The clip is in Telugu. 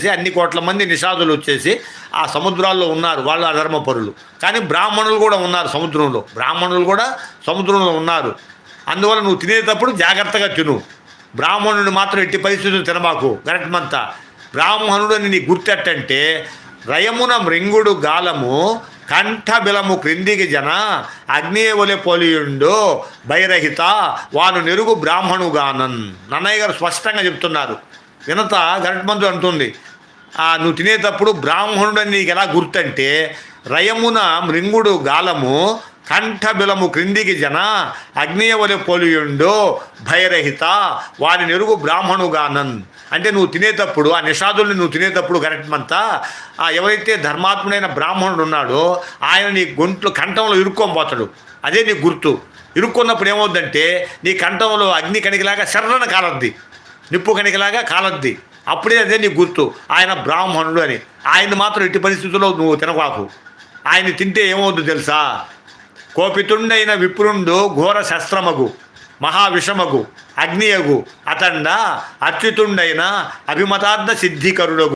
అన్ని కోట్ల మంది నిషాదులు వచ్చేసి ఆ సముద్రాల్లో ఉన్నారు, వాళ్ళు అధర్మపరులు. కానీ బ్రాహ్మణులు కూడా ఉన్నారు సముద్రంలో, బ్రాహ్మణులు కూడా సముద్రంలో ఉన్నారు. అందువల్ల నువ్వు తినేటప్పుడు జాగ్రత్తగా తిను. బ్రాహ్మణుడిని మాత్రం ఎట్టి పరిస్థితులు తినమాకు. గరట్మంతా బ్రాహ్మణుడు అని నీ గుర్తెట్టంటే, రయమున మృంగుడు గాలము కంఠబిలము క్రిందికి జన అగ్నేయవలె పొలియుండో భయరహిత వాను నెరుగు బ్రాహ్మణుగానన్. నన్నయ్య గారు స్పష్టంగా చెప్తున్నారు. వినత గరట్మంతుడు అంటుంది, నువ్వు తినేటప్పుడు బ్రాహ్మణుడని నీకు ఎలా గుర్తంటే, రయమున మృంగుడు గాలము కంఠబిలము క్రిందికి జన అగ్నేయవలె పొలియుండో భయరహిత వాని నెరుగు బ్రాహ్మణుగానన్. అంటే నువ్వు తినేటప్పుడు ఆ నిషాదుల్ని నువ్వు తినేటప్పుడు గరట్మంతా ఎవరైతే ధర్మాత్ముడైన బ్రాహ్మణుడు ఉన్నాడో ఆయన నీ కంఠంలో ఇరుక్కోబోతాడు. అదే నీ గుర్తు. ఇరుక్కున్నప్పుడు ఏమవుద్దంటే నీ కంఠంలో అగ్ని కణికలాగా శర్రన కాలద్ది, నిప్పు కణికలాగా కాలద్ది. అప్పుడే అదే నీ గుర్తు, ఆయన బ్రాహ్మణుడు అని. ఆయన మాత్రం ఎట్టి పరిస్థితుల్లో నువ్వు తినవాకు. ఆయన తింటే ఏమవుద్దు తెలుసా? కోపితుండైన విప్రుండు ఘోర శస్త్రమగు మహావిషమగు అగ్నియగు అతండ అచ్యుతుండైన అభిమతార్థ సిద్ధికరుడగు.